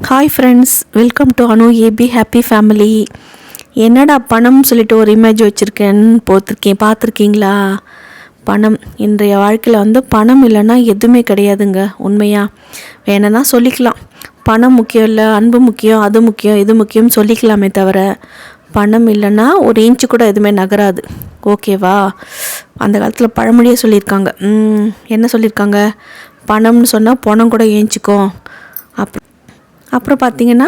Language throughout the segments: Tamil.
Hi friends, welcome to Anu AB happy family. என்னடா பணம்னு சொல்லிட்டு ஒரு இமேஜ் வச்சுருக்கேன்னு பார்த்துருக்கீங்களா? பணம் இன்றைய வாழ்க்கையில் பணம் இல்லைன்னா எதுவுமே கிடையாதுங்க. உண்மையாக வேணும்னா சொல்லிக்கலாம், பணம் முக்கியம் இல்லை, அன்பு முக்கியம், அது முக்கியம், இது முக்கியம்னு சொல்லிக்கலாமே தவிர பணம் இல்லைன்னா ஒரு இன்ச்சு கூட எதுவுமே நகராது. ஓகேவா? அந்த காலத்தில் பழமொழியே சொல்லியிருக்காங்க. என்ன சொல்லியிருக்காங்க? பணம்னு சொன்னால் பணம் கூட ஏஞ்சிக்கும். அப்புறம் பார்த்திங்கன்னா,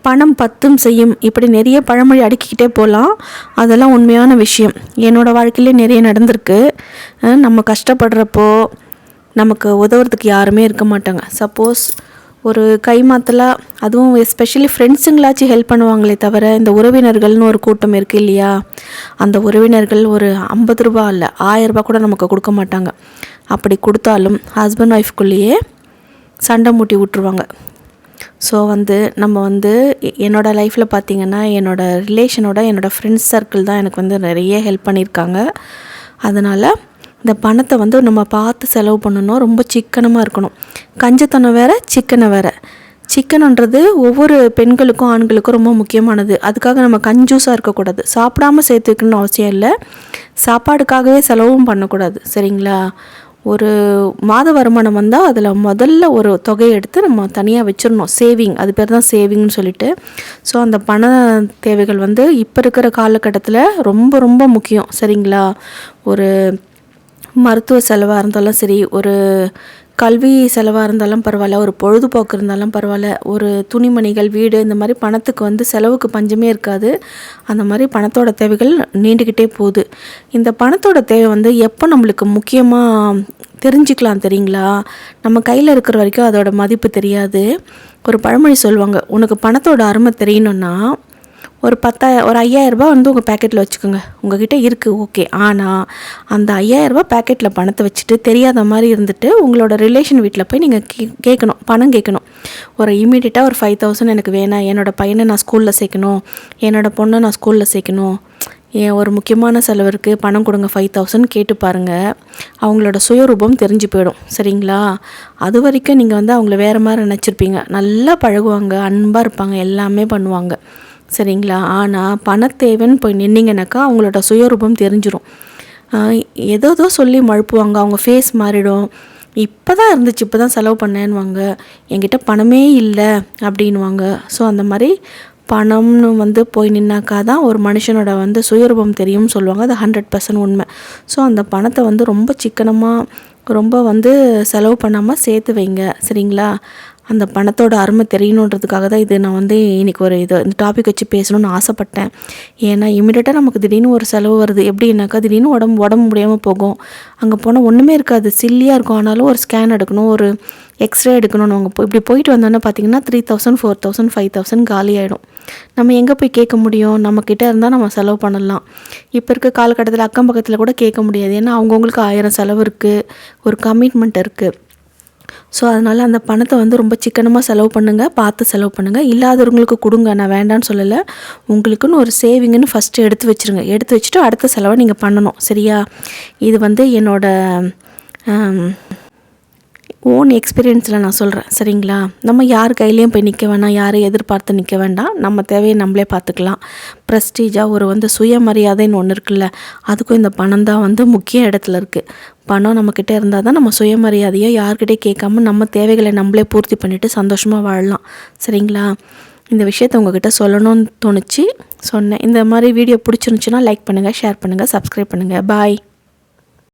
பணம் பத்தும் செய்யும், இப்படி நிறைய பழமொழி அடுக்கிக்கிட்டே போகலாம். அதெல்லாம் உண்மையான விஷயம். என்னோடய வாழ்க்கையிலே நிறைய நடந்திருக்கு. நம்ம கஷ்டப்படுறப்போ நமக்கு உதவுறதுக்கு யாருமே இருக்க மாட்டாங்க. சப்போஸ் ஒரு கைமாத்தலாக, அதுவும் எஸ்பெஷலி ஃப்ரெண்ட்ஸுங்களாச்சும் ஹெல்ப் பண்ணுவாங்களே தவிர, இந்த உறவினர்கள்னு ஒரு கூட்டம் இருக்குது இல்லையா? அந்த உறவினர்கள் ஒரு 50 ரூபா இல்லை 1000 ரூபா கூட நமக்கு கொடுக்க மாட்டாங்க. அப்படி கொடுத்தாலும் ஹஸ்பண்ட் ஒய்ஃப்குள்ளேயே சண்டை மூட்டி விட்ருவாங்க. ஸோ நம்ம என்னோடய லைஃப்பில் பார்த்திங்கன்னா, என்னோடய ரிலேஷனோட என்னோடய ஃப்ரெண்ட்ஸ் சர்க்கிள் தான் எனக்கு நிறைய ஹெல்ப் பண்ணியிருக்காங்க. அதனால் இந்த பணத்தை நம்ம பார்த்து செலவு பண்ணணும், ரொம்ப சிக்கனமாக இருக்கணும். கஞ்சத்தனம் வேறு, சிக்கனை வேறு. சிக்கனுன்றது ஒவ்வொரு பெண்களுக்கும் ஆண்களுக்கும் ரொம்ப முக்கியமானது. அதுக்காக நம்ம கஞ்சூஸாக இருக்கக்கூடாது. சாப்பிடாமல் சேர்த்து வைக்கணும்னு அவசியம் இல்லை, சாப்பாடுக்காகவே செலவும் பண்ணக்கூடாது. சரிங்களா? ஒரு மாத வருமானம் வந்தால் அதில் முதல்ல ஒரு தொகையை எடுத்து நம்ம தனியாக வச்சிடணும். சேவிங், அது பேர் தான் சேவிங்னு சொல்லிட்டு. ஸோ அந்த பண தேவைகள் இப்போ இருக்கிற காலகட்டத்தில் ரொம்ப ரொம்ப முக்கியம். சரிங்களா? ஒரு மருத்துவ செலவாக இருந்தாலும் சரி, ஒரு கல்வி செலவாக இருந்தாலும் பரவாயில்ல, ஒரு பொழுதுபோக்கு இருந்தாலும் பரவாயில்ல, ஒரு துணிமணிகள், வீடு, இந்த மாதிரி பணத்துக்கு செலவுக்கு பஞ்சமே இருக்காது. அந்த மாதிரி பணத்தோட தேவைகள் நீண்டுக்கிட்டே போகுது. இந்த பணத்தோட தேவை எப்போ நம்மளுக்கு முக்கியமாக தெரிஞ்சுக்கலாம் தெரியுங்களா? நம்ம கையில் இருக்கிற வரைக்கும் அதோட மதிப்பு தெரியாது. ஒரு பழமொழி சொல்லுவாங்க, உனக்கு பணத்தோட அருமை தெரியணுன்னா ஒரு 5000 ரூபா உங்கள் பேக்கெட்டில் வச்சுக்கோங்க. உங்கள்கிட்ட இருக்குது, ஓகே. ஆனால் அந்த 5000 ரூபா பேக்கெட்டில் பணத்தை வச்சுட்டு தெரியாத மாதிரி இருந்துட்டு உங்களோட ரிலேஷன் வீட்டில் போய் நீங்கள் கேட்கணும், பணம் கேட்கணும். ஒரு இமீடியட்டாக ஒரு 5000 எனக்கு வேணாம், என்னோடய பையனை நான் ஸ்கூலில் சேர்க்கணும், என்னோடய பொண்ணை நான் ஸ்கூலில் சேர்க்கணும், ஒரு முக்கியமான செலவு இருக்குது, பணம் கொடுங்க 5000 கேட்டு பாருங்கள். அவங்களோட சுயரூபம் தெரிஞ்சு போயிடும். சரிங்களா? அது வரைக்கும் நீங்கள் அவங்கள வேறு மாதிரி நினச்சிருப்பீங்க. நல்லா பழகுவாங்க, அன்பாக இருப்பாங்க, எல்லாமே பண்ணுவாங்க. சரிங்களா? ஆனால் பணத்தேவைன்னு போய் நின்னீங்கன்னாக்கா அவங்களோட சுயரூபம் தெரிஞ்சிடும். ஏதோ சொல்லி மழுப்புவாங்க, அவங்க ஃபேஸ் மாறிடும். இப்போ தான் இருந்துச்சு, இப்போ தான் செலவு பண்ணேன்னுவாங்க, என்கிட்ட பணமே இல்லை அப்படின்வாங்க. ஸோ அந்த மாதிரி பணம்னு போய் நின்னாக்கா தான் ஒரு மனுஷனோட சுயரூபம் தெரியும்னு சொல்லுவாங்க. அது 100% உண்மை. ஸோ அந்த பணத்தை ரொம்ப சிக்கனமாக, ரொம்ப செலவு பண்ணாமல் சேர்த்து வைங்க. சரிங்களா? அந்த பணத்தோட அருமை தெரியணுன்றதுக்காக தான் இது நான் இன்றைக்கி இந்த டாபிக் வச்சு பேசணும்னு ஆசைப்பட்டேன். ஏன்னா இமீடியட்டாக நமக்கு திடீர்னு ஒரு செலவு வருது. எப்படின்னாக்கா, திடீர்னு உடம்பு முடியாமல் போகும். அங்கே போனால் ஒன்றுமே இருக்காது, சில்லியாக இருக்கும். ஆனாலும் ஒரு ஸ்கேன் எடுக்கணும், ஒரு எக்ஸ்ரே எடுக்கணும்னு அவங்க இப்படி போயிட்டு வந்தோன்னா பார்த்திங்கன்னா 3000 4000 5000 காலி ஆகிடும். நம்ம எங்கே போய் கேட்க முடியும்? நம்மக்கிட்ட இருந்தால் நம்ம செலவு பண்ணலாம். இப்போ இருக்க காலகட்டத்தில் அக்கம் பக்கத்தில் கூட கேட்க முடியாது. ஏன்னா அவங்கவுங்களுக்கு 1000 செலவு இருக்குது, ஒரு கமிட்மெண்ட் இருக்குது. ஸோ அதனால் அந்த பணத்தை ரொம்ப சிக்கனமாக செலவு பண்ணுங்கள், பார்த்து செலவு பண்ணுங்கள். இல்லாதவங்களுக்கு கொடுங்க, நான் வேண்டான்னு சொல்லலை. உங்களுக்குன்னு ஒரு சேவிங்குன்னு ஃபஸ்ட்டு எடுத்து வச்சுருங்க. எடுத்து வச்சுட்டு அடுத்த செலவை நீங்கள் பண்ணணும். சரியா? இது என்னோடய ஓன் எக்ஸ்பீரியன்ஸில் நான் சொல்கிறேன். சரிங்களா? நம்ம யார் கையிலையும் போய் நிற்க வேண்டாம், யாரை எதிர்பார்த்து நிற்க வேண்டாம். நம்ம தேவையை நம்மளே பார்த்துக்கலாம். ப்ரெஸ்டீஜாக ஒரு சுயமரியாதைன்னு ஒன்று இருக்குல்ல, அதுக்கும் இந்த பணம் தான் முக்கிய இடத்துல இருக்குது. பணம் நம்மக்கிட்ட இருந்தால் தான் நம்ம சுயமரியாதையை யார்கிட்டே கேட்காம நம்ம தேவைகளை நம்மளே பூர்த்தி பண்ணிவிட்டு சந்தோஷமாக வாழலாம். சரிங்களா? இந்த விஷயத்தை உங்ககிட்ட சொல்லணும்னு தோணுச்சு, சொன்னேன். இந்த மாதிரி வீடியோ பிடிச்சிருந்துச்சுன்னா லைக் பண்ணுங்கள், ஷேர் பண்ணுங்கள், சப்ஸ்கிரைப் பண்ணுங்கள். பாய்.